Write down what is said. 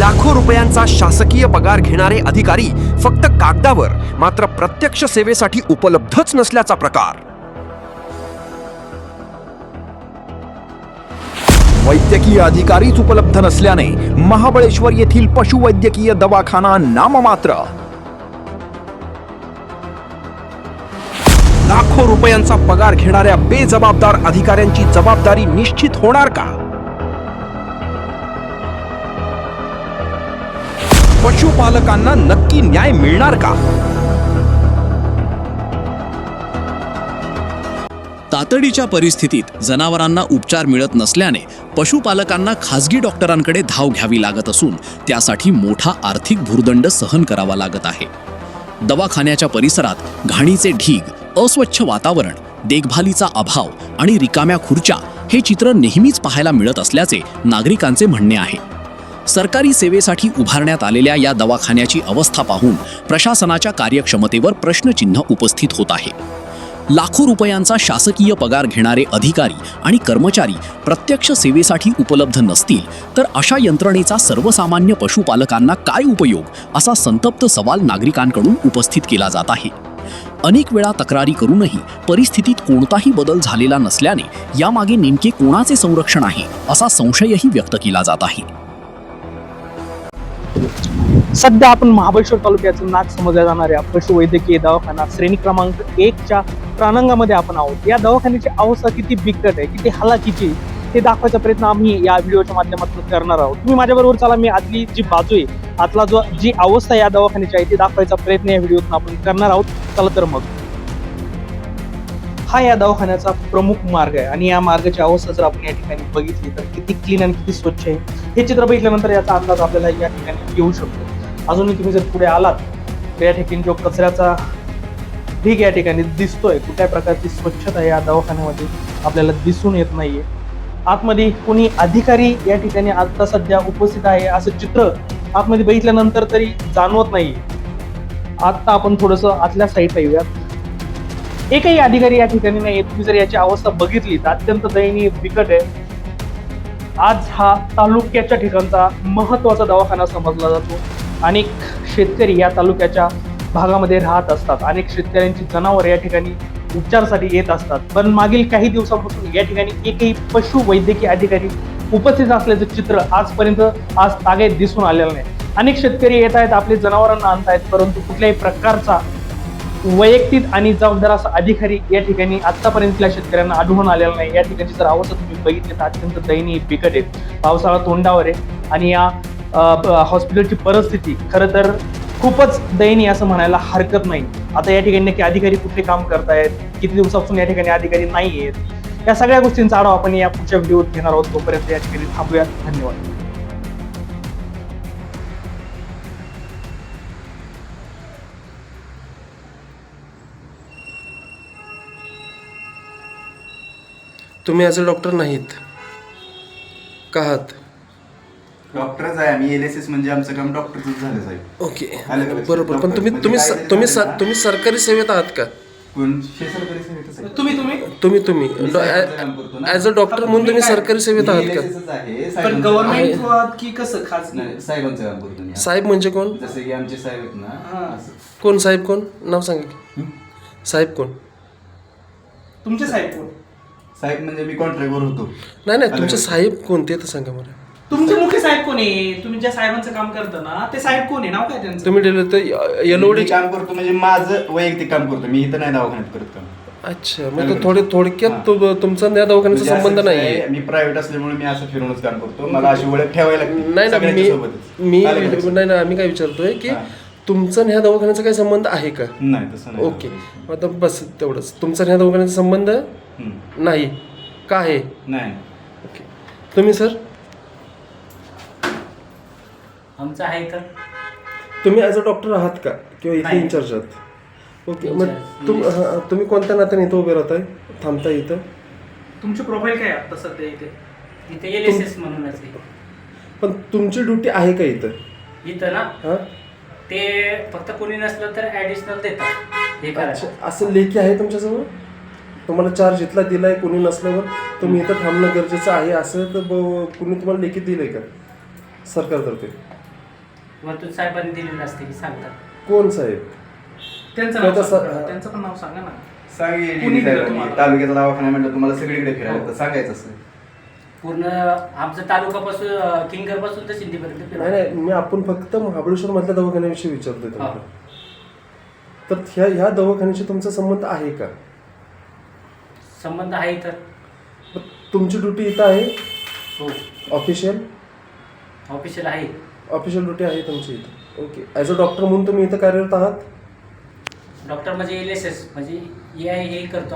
लाखो रुपयांचा शासकीय पगार घेणारे अधिकारी फक्त कागदावर मात्र प्रत्यक्ष सेवेसाठी उपलब्धच नसल्याचा प्रकार. वैद्यकीय अधिकारीच उपलब्ध नसल्याने महाबळेश्वर येथील पशुवैद्यकीय दवाखाना नाममात्र. लाखो रुपयांचा पगार घेणाऱ्या बेजबाबदार अधिकाऱ्यांची जबाबदारी निश्चित होणार का? पशुपालकांना नक्की न्याय मिळणार का? तातडीच्या परिस्थितीत जनावरांना उपचार मिळत नसल्याने पशुपालकांना खासगी डॉक्टरांकडे धाव घ्यावी लागत असून त्यासाठी मोठा आर्थिक भुर्दंड सहन करावा लागत आहे. दवाखान्याच्या परिसरात घाणीचे ढीग, अस्वच्छ वातावरण, देखभालीचा अभाव आणि रिकाम्या खुर्च्या हे चित्र नेहमीच पाहायला मिळत असल्याचे नागरिकांचे म्हणणे आहे. सरकारी सेवेसाठी उभारण्यात आलेल्या या दवाखान्याची अवस्था पाहून प्रशासनाच्या कार्यक्षमतेवर प्रश्नचिन्ह उपस्थित होत आहे. लाखो रुपयांचा शासकीय पगार घेणारे अधिकारी आणि कर्मचारी प्रत्यक्ष सेवेसाठी उपलब्ध नसतील तर अशा यंत्रणेचा सर्वसामान्य पशुपालकांना काय उपयोग असा संतप्त सवाल नागरिकांकडून उपस्थित केला जात आहे. अनेक वेळा तक्रारी करूनही परिस्थितीत कोणताही बदल झालेला नसल्याने यामागे नेमके कोणाचे संरक्षण आहे असा संशयही व्यक्त केला जात आहे. सध्या आपण महाबळेश्वर तालुक्याचं नाक समजल्या जाणाऱ्या पशुवैद्यकीय दवाखाना श्रेणी क्रमांक 1च्या प्रांगणामध्ये आपण आहोत. या दवाखान्याची अवस्था किती बिकट आहे, किती हलाखीची हे दाखवायचा प्रयत्न आम्ही या व्हिडिओच्या माध्यमातून करणार आहोत. तुम्ही माझ्याबरोबर चला, मी आतली जी बाजू आहे, आतला जी अवस्था या दवाखान्याची आहे ती दाखवायचा प्रयत्न या व्हिडिओतून आपण करणार आहोत. चला तर मग, हा या दवाखान्याचा प्रमुख मार्ग आहे आणि या मार्गाची अवस्था जर आपण या ठिकाणी बघितली तर किती क्लीन आणि किती स्वच्छ आहे हे चित्र बघितल्यानंतर याचा अंदाज आपल्याला या ठिकाणी येऊ शकतो. अजूनही तुम्ही जर पुढे आलात तर या ठिकाणी जो कचऱ्याचा ढीग या ठिकाणी दिसतोय, कुठल्या प्रकारची स्वच्छता या दवाखान्यामध्ये आपल्याला दिसून येत नाहीये. आतमध्ये कोणी अधिकारी या ठिकाणी आता सध्या उपस्थित आहे असं चित्र आतमध्ये बघितल्यानंतर तरी जाणवत नाहीये. आता आपण थोडंसं आतल्या साईडला येऊयात. एकही अधिकारी या ठिकाणी नाही. तुम्ही जर याची अवस्था बघितली तर अत्यंत दयनीय बिकट आहे. आज हा तालुक्याच्या ठिकाणचा महत्वाचा दवाखाना समजला जातो. अनेक शेतकरी या तालुक्याच्या भागामध्ये राहत असतात. अनेक शेतकऱ्यांची जनावर या ठिकाणी उपचारासाठी येत असतात. पण मागील काही दिवसांपासून या ठिकाणी एकही पशुवैद्यकीय अधिकारी उपस्थित असल्याचं चित्र आजपर्यंत तागायत दिसून आलेलं नाही. अनेक शेतकरी येत आहेत, आपले जनावरांना आणतायत, परंतु कुठल्याही प्रकारचा वैयक्तिक आणि जबाबदार असा अधिकारी या ठिकाणी आतापर्यंतल्या शेतकऱ्यांना आढळून आलेला नाही. या ठिकाणची जर अवस्था तुम्ही बघितली तर अत्यंत दयनीय बिकट आहे. पावसाळा तोंडावर आहे आणि या हॉस्पिटलची परिस्थिती खरं तर खूपच दयनीय असं म्हणायला हरकत नाही. आता या ठिकाणी नक्की अधिकारी कुठले काम करतायत, किती दिवसापासून या ठिकाणी अधिकारी नाही आहेत, या सगळ्या गोष्टींचा आढावा आपण या पुढच्या व्हिडिओत घेणार आहोत. तोपर्यंत या ठिकाणी थांबूयात. धन्यवाद. तुम्ही ॲज अ डॉक्टर नाहीत का आहात? डॉक्टरच आहे आम्ही. LSS म्हणजे आमचं काम डॉक्टरच झालं साहेब. ओके, बरोबर. पण तुम्ही सरकारी सेवेत आहात का? तुम्ही ॲज अ डॉक्टर म्हणून तुम्ही सरकारी सेवेत आहात का? पण गव्हर्नमेंट की कसं खास साहेबांचं काम करतो मी. साहेब म्हणजे कोण? जसं की आमचे साहेब आहेत ना. कोण साहेब? कोण नाव सांगा की. साहेब कोण? तुमचे साहेब कोण? साहेब म्हणजे मी कॉन्ट्रॅक्टवर होतो. नाही, तुमचे साहेब कोणते तर सांगा मला. तुमचे मुख्य साहेब कोण आहे? तुम्ही ज्या साहेबांचं काम करता ना ते साहेब कोण आहे? नाव काय त्यांचं? तुम्ही दिलं तर मी काम करतो म्हणजे माझं वैयक्तिक काम करतो मी. इथं नाही दवाखान्यात करत काम. अच्छा, मग थोडक्यात तुमचा त्या दवाखान्याचा संबंध नाही. मी प्रायव्हेट असल्यामुळे मी असं फिरूनच काम करतो. मला अशी ओळख ठेवायला नाही, आम्ही काय विचारतोय की तुमचा ह्या दवाखान्याचा काही संबंध आहे का? नाही, तसं नाही. ओके, आता बस तेवढंच. तुमचा ह्या दवाखान्याचा संबंध नाही का आहे? नाही. ओके, तुम्ही सर? आमचं आहे तर. तुम्ही ॲज अ डॉक्टर आहात का किंवा इथे इन्चार्ज आहात? ओके, मग तुम्ही कोणत्या नात्याने इथं उभे राहताय, थांबताय इथं? तुमची प्रोफाईल काय आता सध्या इथे? इथे LSS म्हणूनच आहे. पण तुमची ड्युटी आहे का इथं? इथं ना हां, ते फक्त कोणी नसलं तर ॲडिशनल देतात हे करायचं. असं लेखी आहे तुमच्याजवळ? तुम्हाला चार्ज इथला दिलाय, कोणी नसल्यावर तुम्ही इथं थांबणं गरजेचं आहे असं तर कुणी तुम्हाला लेखी दिलंय का सरकारतर्फे? वरतून साहेबांनी दिलेलं असते की सांगतात. कोण साहेब? त्यांचं काय नाव तसं- सांगा. त्यांचं पण नाव सांगा ना. सांगे कुणी दिलं तुम्हाला? तालुक्याचा दवाखाना म्हटलं तुम्हाला सगळीकडे फिरायला लागतं, सांगायचं असं. पूर्ण आमचा तालुकापासून किंगर पासून तर सिंधीपर्यंत नाही फिरवलं. नाही, मी आपण फक्त महाबळेश्वर मधल्या दवाखान्याविषयी विचारतोय हा. तुम्हाला. तर ह्या दवाखान्याशी तुमचा संबंध आहे का? संबंध आहे तर. मग तुमची ड्युटी इथं आहे? हो, ऑफिशियल ऑफिशियल आहे. ऑफिशियल ड्युटी आहे तुमची इथं. ओके. ॲज अ डॉक्टर म्हणून तुम्ही इथं कार्यरत आहात? डॉक्टर म्हणजे LSS म्हणजे हे करतो.